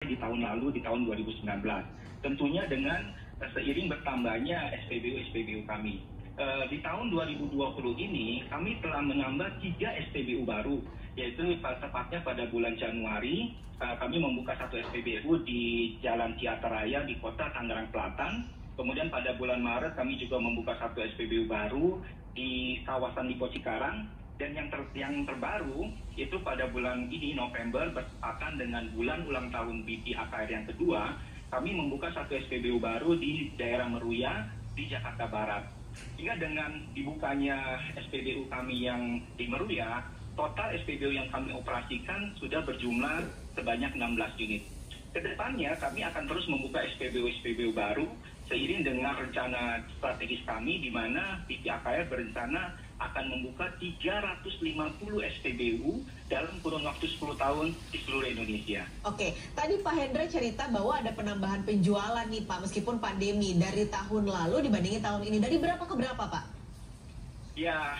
di tahun lalu, di tahun 2019. Tentunya dengan seiring bertambahnya SPBU kami. Di tahun 2020 ini kami telah menambah 3 SPBU baru, yaitu tepatnya pada bulan Januari kami membuka 1 SPBU di Jalan Ciater Raya di kota Tangerang Selatan. Kemudian pada bulan Maret kami juga membuka 1 SPBU baru di kawasan Lipo Cikarang. Dan yang terbaru itu pada bulan ini November bertepatan dengan bulan ulang tahun BP AKR yang kedua, kami membuka 1 SPBU baru di daerah Meruya di Jakarta Barat. Sehingga dengan dibukanya SPBU kami yang di Meruya, total SPBU yang kami operasikan sudah berjumlah sebanyak 16 unit. Kedepannya kami akan terus membuka SPBU baru seiring dengan rencana strategis kami di mana BP AKR berencana akan membuka 350 SPBU dalam kurun waktu 10 tahun di seluruh Indonesia. Oke, tadi Pak Hendra cerita bahwa ada penambahan penjualan nih Pak, meskipun pandemi dari tahun lalu dibandingin tahun ini. Dari berapa ke berapa Pak? Ya,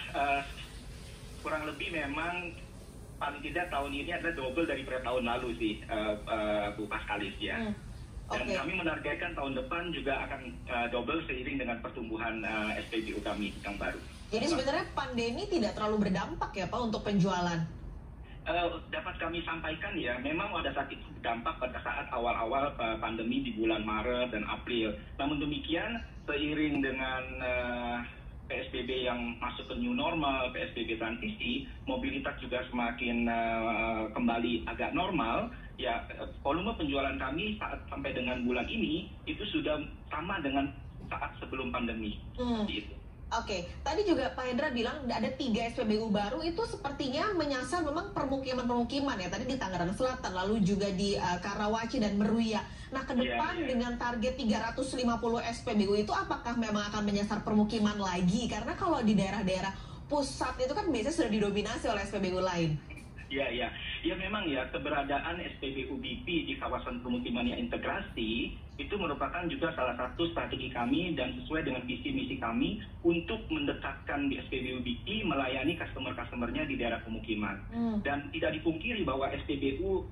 kurang lebih memang paling tidak tahun ini adalah double daripada tahun lalu sih, Bu Paskalis ya. Dan kami menargetkan tahun depan juga akan double seiring dengan pertumbuhan SPBU kami yang baru. Jadi sebenarnya pandemi tidak terlalu berdampak ya Pak untuk penjualan? Dapat kami sampaikan ya, memang pada saat itu berdampak pada saat awal-awal pandemi di bulan Maret dan April. Namun demikian, seiring dengan PSBB yang masuk ke new normal, PSBB transisi, mobilitas juga semakin kembali agak normal, ya volume penjualan kami saat sampai dengan bulan ini itu sudah sama dengan saat sebelum pandemi. Gitu. Oke, tadi juga Pak Hendra bilang ada 3 SPBU baru, itu sepertinya menyasar memang permukiman-permukiman ya, tadi di Tangerang Selatan, lalu juga di Karawaci dan Meruya. Nah, ke depan dengan target 350 SPBU itu apakah memang akan menyasar permukiman lagi? Karena kalau di daerah-daerah pusat itu kan biasanya sudah didominasi oleh SPBU lain. Ya memang ya, keberadaan SPBU BP di kawasan pemukiman yang integrasi itu merupakan juga salah satu strategi kami dan sesuai dengan visi misi kami untuk mendekatkan di SPBU BP melayani customer-customernya di daerah pemukiman. Dan tidak dipungkiri bahwa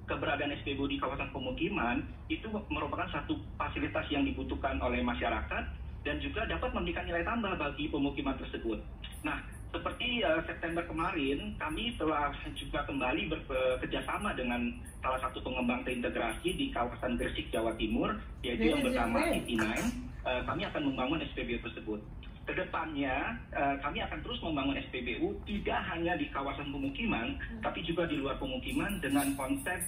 keberadaan SPBU di kawasan pemukiman itu merupakan satu fasilitas yang dibutuhkan oleh masyarakat dan juga dapat memberikan nilai tambah bagi pemukiman tersebut. Nah, seperti September kemarin, kami telah juga kembali bekerjasama dengan salah satu pengembang terintegrasi di kawasan Gresik, Jawa Timur, yaitu yang bernama City9. Kami akan membangun SPBU tersebut. Kedepannya, kami akan terus membangun SPBU tidak hanya di kawasan pemukiman, tapi juga di luar pemukiman dengan konsep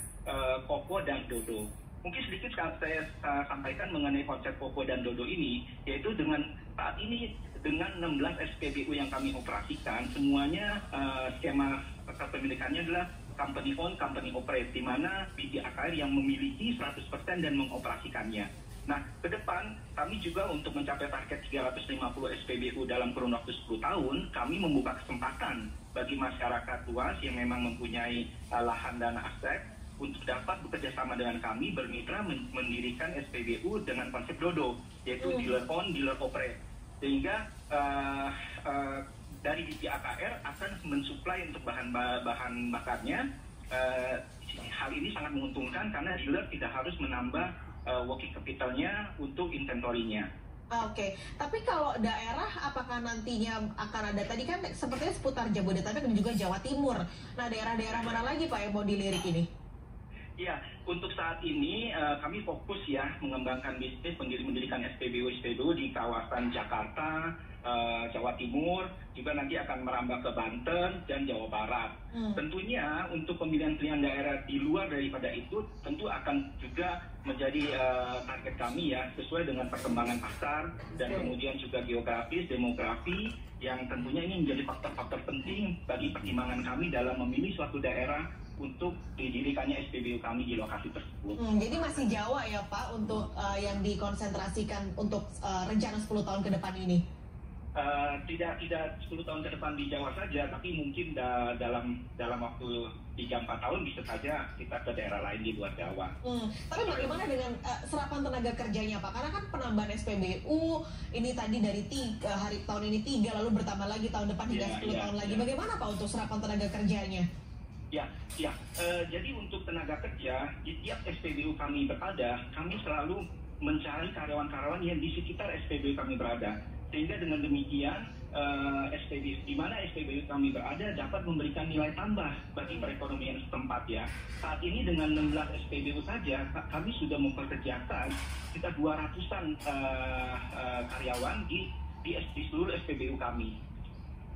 Popo dan Dodo. Mungkin sedikit saya sampaikan mengenai konsep Popo dan Dodo ini, yaitu dengan saat ini dengan 16 SPBU yang kami operasikan, semuanya skema kepemilikannya adalah company owned, company operate, di mana BP AKR yang memiliki 100% dan mengoperasikannya. Nah, ke depan kami juga untuk mencapai target 350 SPBU dalam kurun waktu 10 tahun, kami membuka kesempatan bagi masyarakat luas yang memang mempunyai lahan dan aset untuk dapat bekerjasama dengan kami bermitra mendirikan SPBU dengan konsep Dodo, yaitu dealer own, dealer operate. Sehingga dari BP AKR akan mensuplai untuk bahan bakarnya. Hal ini sangat menguntungkan karena dealer tidak harus menambah working capitalnya untuk inventorinya. Oke, tapi kalau daerah apakah nantinya akan ada, tadi kan sepertinya seputar Jabodetabek dan juga Jawa Timur. Nah, daerah-daerah mana lagi Pak yang mau dilirik ini? Ya, untuk saat ini kami fokus ya mengembangkan bisnis mendirikan SPBU di kawasan Jakarta, Jawa Timur, juga nanti akan merambah ke Banten dan Jawa Barat. Tentunya untuk pemilihan daerah di luar daripada itu tentu akan juga menjadi target kami ya, sesuai dengan perkembangan pasar dan kemudian juga geografis, demografi, yang tentunya ini menjadi faktor-faktor penting bagi pertimbangan kami dalam memilih suatu daerah untuk didirikannya SPBU kami di lokasi tersebut. Jadi masih Jawa ya Pak untuk yang dikonsentrasikan untuk rencana 10 tahun ke depan ini? Tidak 10 tahun ke depan di Jawa saja, tapi mungkin dalam waktu 3-4 tahun bisa saja kita ke daerah lain di luar Jawa. Tapi bagaimana dengan serapan tenaga kerjanya Pak? Karena kan penambahan SPBU ini tadi dari tahun ini 3, lalu bertambah lagi tahun depan hingga 10 tahun lagi. Bagaimana Pak untuk serapan tenaga kerjanya? Ya, ya. Jadi untuk tenaga kerja di tiap SPBU kami berada, kami selalu mencari karyawan-karyawan yang di sekitar SPBU kami berada. Sehingga dengan demikian SPBU di mana SPBU kami berada dapat memberikan nilai tambah bagi perekonomian setempat ya. Saat ini dengan 16 SPBU saja kami sudah mempekerjakan sekitar 200-an karyawan di seluruh SPBU kami.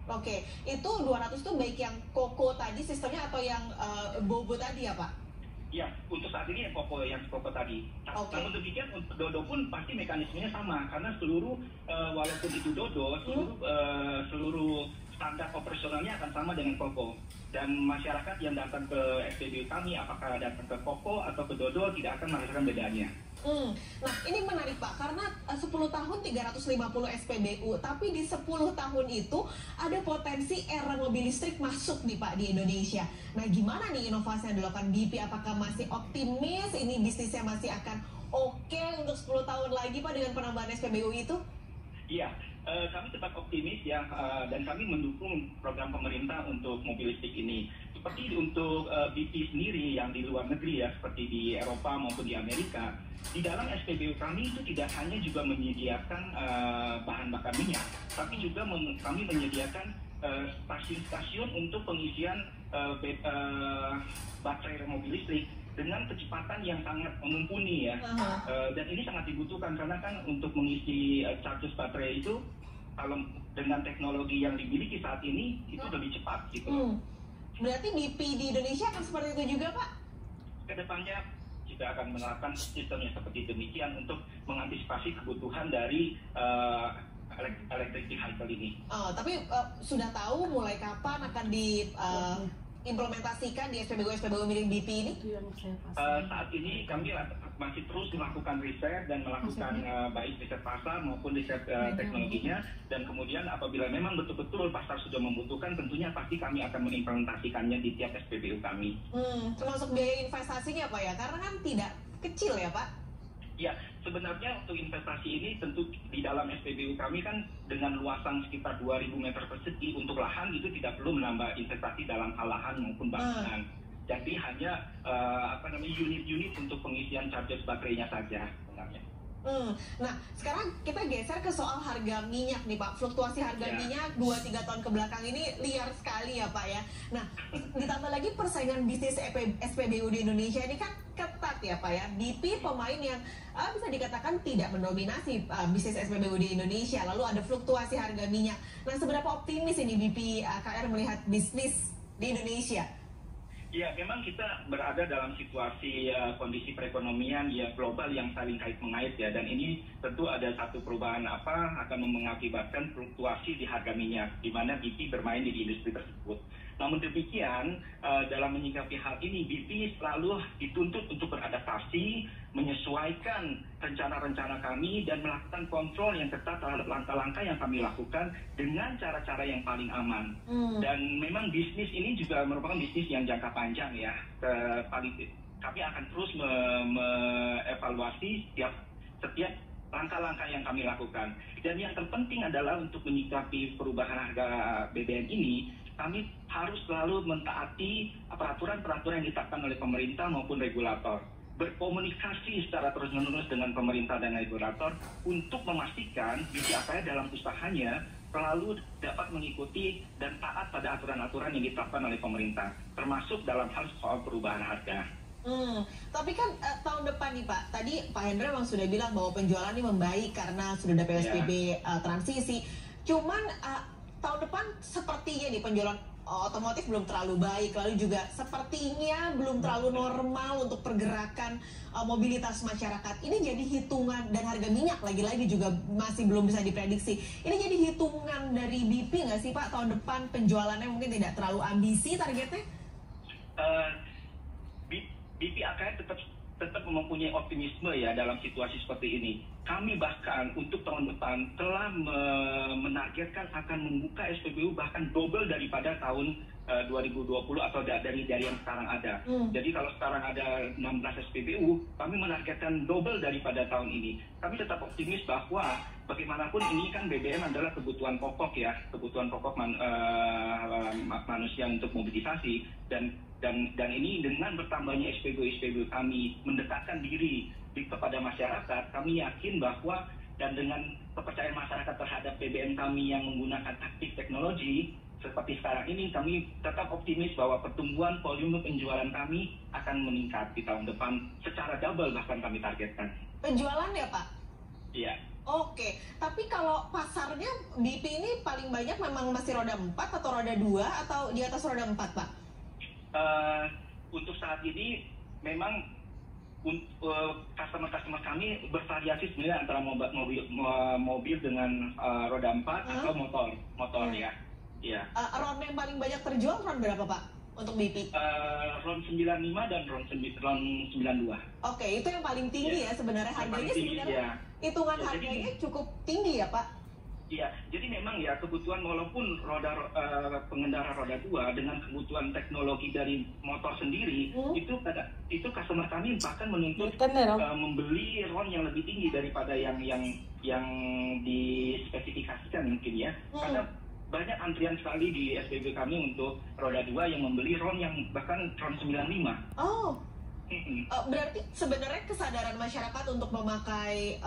Oke, itu 200 itu baik yang koko tadi sistemnya atau yang bobo tadi ya Pak? Ya, untuk saat ini yang koko tadi. Okay. Namun demikian untuk dodo pun pasti mekanismenya sama karena seluruh walaupun itu dodo, seluruh standar operasionalnya akan sama dengan koko. Dan masyarakat yang datang ke SPBU kami apakah datang ke koko atau ke dodo tidak akan merasakan bedanya. Nah ini menarik Pak, karena 10 tahun 350 SPBU, tapi di 10 tahun itu ada potensi era mobil listrik masuk nih Pak di Indonesia. Nah gimana nih inovasi yang dilakukan BP, apakah masih optimis ini bisnisnya masih akan oke untuk 10 tahun lagi Pak dengan penambahan SPBU itu? Iya, kami tetap optimis ya, dan kami mendukung program pemerintah untuk mobil listrik ini. Seperti untuk BP sendiri yang di luar negeri ya, seperti di Eropa maupun di Amerika, di dalam SPBU kami itu tidak hanya juga menyediakan bahan bakar minyak, tapi juga kami menyediakan stasiun-stasiun untuk pengisian baterai mobil listrik dengan kecepatan yang sangat mumpuni ya. Dan ini sangat dibutuhkan karena kan untuk mengisi charges baterai itu kalau dengan teknologi yang dimiliki saat ini itu lebih cepat gitu. Berarti BP di Indonesia akan seperti itu juga Pak? Kedepannya kita akan menerapkan sistem yang seperti demikian untuk mengantisipasi kebutuhan dari electric vehicle ini. Tapi sudah tahu mulai kapan akan diimplementasikan di SPBU milik BP ini? Saat ini kami masih terus melakukan riset dan melakukan baik riset pasar maupun riset teknologinya, dan kemudian apabila memang betul-betul pasar sudah membutuhkan, tentunya pasti kami akan mengimplementasikannya di tiap SPBU kami. Termasuk biaya investasinya Pak ya, karena kan tidak kecil ya Pak? Ya, sebenarnya untuk investasi ini tentu di dalam SPBU kami kan dengan luasan sekitar 2.000 meter persegi untuk lahan itu tidak perlu menambah investasi dalam hal lahan maupun bangunan. Jadi hanya unit-unit untuk pengisian charges baterainya saja sebenarnya. Nah, sekarang kita geser ke soal harga minyak nih Pak. Fluktuasi harga minyak 2-3 tahun ke belakang ini liar sekali ya Pak ya. Nah, ditambah lagi persaingan bisnis SPBU di Indonesia ini kan ketat ya Pak ya. BP pemain yang bisa dikatakan tidak mendominasi bisnis SPBU di Indonesia. Lalu ada fluktuasi harga minyak. Nah, seberapa optimis ini BP KR melihat bisnis di Indonesia? Ya, memang kita berada dalam situasi kondisi perekonomian ya global yang saling kait-mengait ya, dan ini tentu ada satu perubahan akan mengakibatkan fluktuasi di harga minyak, di mana BP bermain di industri tersebut. Namun demikian, dalam menyikapi hal ini, BP selalu dituntut untuk beradaptasi, menyesuaikan rencana-rencana kami, dan melakukan kontrol yang ketat terhadap langkah-langkah yang kami lakukan dengan cara-cara yang paling aman. Dan memang bisnis ini juga merupakan bisnis yang jangka panjang ya. Kami akan terus mengevaluasi setiap langkah-langkah yang kami lakukan. Dan yang terpenting adalah untuk menyikapi perubahan harga BBM ini, kami harus selalu mentaati peraturan-peraturan yang ditetapkan oleh pemerintah maupun regulator. Berkomunikasi secara terus-menerus dengan pemerintah dan regulator untuk memastikan BPAKR dalam usahanya selalu dapat mengikuti dan taat pada aturan-aturan yang ditetapkan oleh pemerintah, termasuk dalam hal soal perubahan harga. Tapi kan tahun depan nih Pak, tadi Pak Hendra memang sudah bilang bahwa penjualan ini membaik karena sudah ada PSBB transisi. Cuman tahun depan sepertinya nih penjualan otomotif belum terlalu baik, lalu juga sepertinya belum terlalu normal untuk pergerakan mobilitas masyarakat. Ini jadi hitungan, dan harga minyak lagi-lagi juga masih belum bisa diprediksi. Ini jadi hitungan dari BP nggak sih Pak, tahun depan penjualannya mungkin tidak terlalu ambisi targetnya? BP AKR tetap mempunyai optimisme ya dalam situasi seperti ini. Kami bahkan untuk tahun depan telah menargetkan akan membuka SPBU bahkan double daripada tahun 2020 atau dari yang sekarang ada. Jadi kalau sekarang ada 16 SPBU, kami menargetkan double daripada tahun ini. Kami tetap optimis bahwa bagaimanapun ini kan BBM adalah kebutuhan pokok ya, kebutuhan pokok manusia untuk mobilisasi, dan Dan ini dengan bertambahnya SPBU kami mendekatkan diri kepada masyarakat, kami yakin bahwa dan dengan kepercayaan masyarakat terhadap BBM kami yang menggunakan taktik teknologi seperti sekarang ini, kami tetap optimis bahwa pertumbuhan volume penjualan kami akan meningkat di tahun depan secara double bahkan kami targetkan. Penjualan ya Pak? Iya. Oke, tapi kalau pasarnya BP ini paling banyak memang masih roda 4 atau roda 2 atau di atas roda 4 Pak? Untuk saat ini memang customer kami bervariasi sebenarnya antara mobil dengan roda 4 atau motor ya. Ya. RON yang paling banyak terjual RON berapa Pak untuk BP? RON 95 dan RON 92. Oke, itu yang paling tinggi ya sebenarnya harganya sebenarnya. Hitungan harganya cukup tinggi ya Pak? Iya, jadi memang ya kebutuhan walaupun pengendara roda 2 dengan kebutuhan teknologi dari motor sendiri itu customer kami bahkan menuntut membeli RON yang lebih tinggi daripada yang dispesifikasikan mungkin ya. Karena banyak antrian sekali di SPB kami untuk roda 2 yang membeli RON yang bahkan RON 95. Oh. Berarti sebenarnya kesadaran masyarakat untuk memakai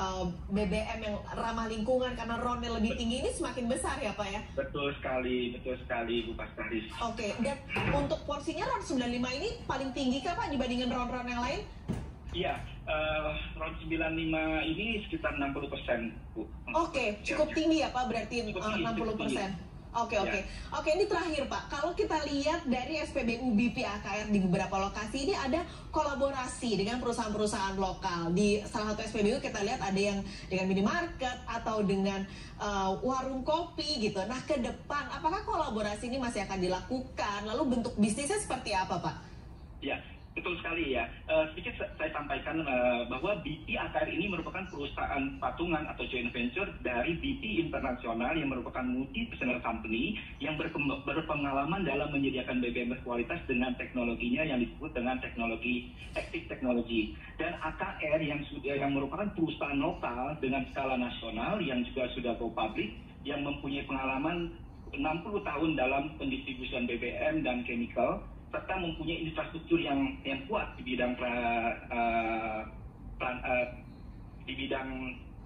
BBM yang ramah lingkungan karena RON-nya lebih tinggi ini semakin besar ya Pak ya? Betul sekali Bu Pastaris. Oke, dan untuk porsinya RON 95 ini paling tinggi kah Pak dibandingin RON-RON yang lain? Iya, RON 95 ini sekitar 60%, Bu. Oke, cukup tinggi ya Pak berarti 60%. Oke, ini terakhir Pak. Kalau kita lihat dari SPBU BP AKR di beberapa lokasi ini ada kolaborasi dengan perusahaan-perusahaan lokal. Di salah satu SPBU kita lihat ada yang dengan minimarket atau dengan warung kopi gitu. Nah ke depan apakah kolaborasi ini masih akan dilakukan? Lalu bentuk bisnisnya seperti apa Pak? Ya. Betul sekali ya. Sedikit saya sampaikan bahwa BP AKR ini merupakan perusahaan patungan atau joint venture dari BP Internasional yang merupakan multinational company yang berpengalaman dalam menyediakan BBM berkualitas dengan teknologinya yang disebut dengan teknologi active technology. Dan AKR yang merupakan perusahaan lokal dengan skala nasional yang juga sudah go public yang mempunyai pengalaman 60 tahun dalam pendistribusian BBM dan chemical serta mempunyai infrastruktur yang kuat di bidang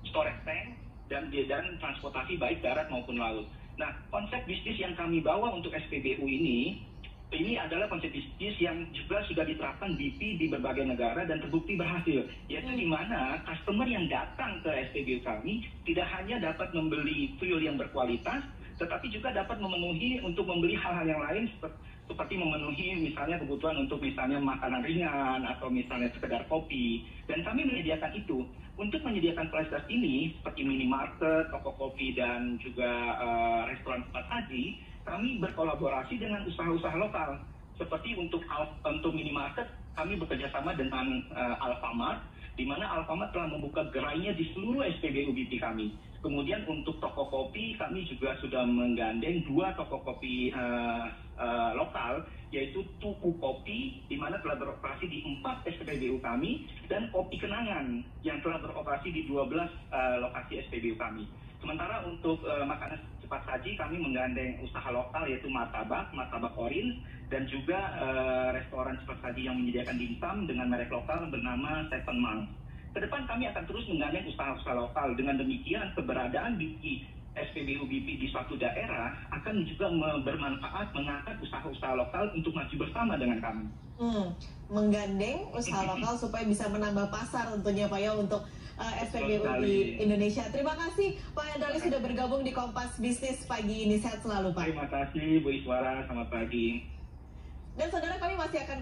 storage tank dan transportasi baik darat maupun laut. Nah, konsep bisnis yang kami bawa untuk SPBU ini adalah konsep bisnis yang juga sudah diterapkan BP di berbagai negara dan terbukti berhasil. Yaitu di mana customer yang datang ke SPBU kami tidak hanya dapat membeli fuel yang berkualitas, tetapi juga dapat memenuhi untuk membeli hal-hal yang lain seperti memenuhi misalnya kebutuhan untuk misalnya makanan ringan atau misalnya sekedar kopi. Dan kami menyediakan itu. Untuk menyediakan fasilitas ini seperti minimarket, toko kopi dan juga restoran tempat saji, kami berkolaborasi dengan usaha-usaha lokal. Seperti untuk minimarket, kami bekerjasama dengan Alfamart, di mana Alfamart telah membuka gerainya di seluruh SPBU BP kami. Kemudian untuk toko kopi, kami juga sudah menggandeng 2 toko kopi lokal, yaitu Tuku Kopi, di mana telah beroperasi di 4 SPBU kami, dan Kopi Kenangan, yang telah beroperasi di 12 lokasi SPBU kami. Sementara untuk makanan cepat saji, kami menggandeng usaha lokal, yaitu Martabak Orin, dan juga restoran cepat saji yang menyediakan dimsum dengan merek lokal bernama Seven Monks. Kedepan kami akan terus menggandeng usaha-usaha lokal. Dengan demikian, keberadaan BP SPBU BP di suatu daerah akan juga bermanfaat mengangkat usaha-usaha lokal untuk maju bersama dengan kami. Menggandeng usaha lokal supaya bisa menambah pasar tentunya Pak ya untuk SPBU di Indonesia. Terima kasih Pak Hendrali sudah bergabung di Kompas Bisnis pagi ini. Sehat selalu Pak. Terima kasih Bu Iswara, selamat pagi. Dan saudara kami masih akan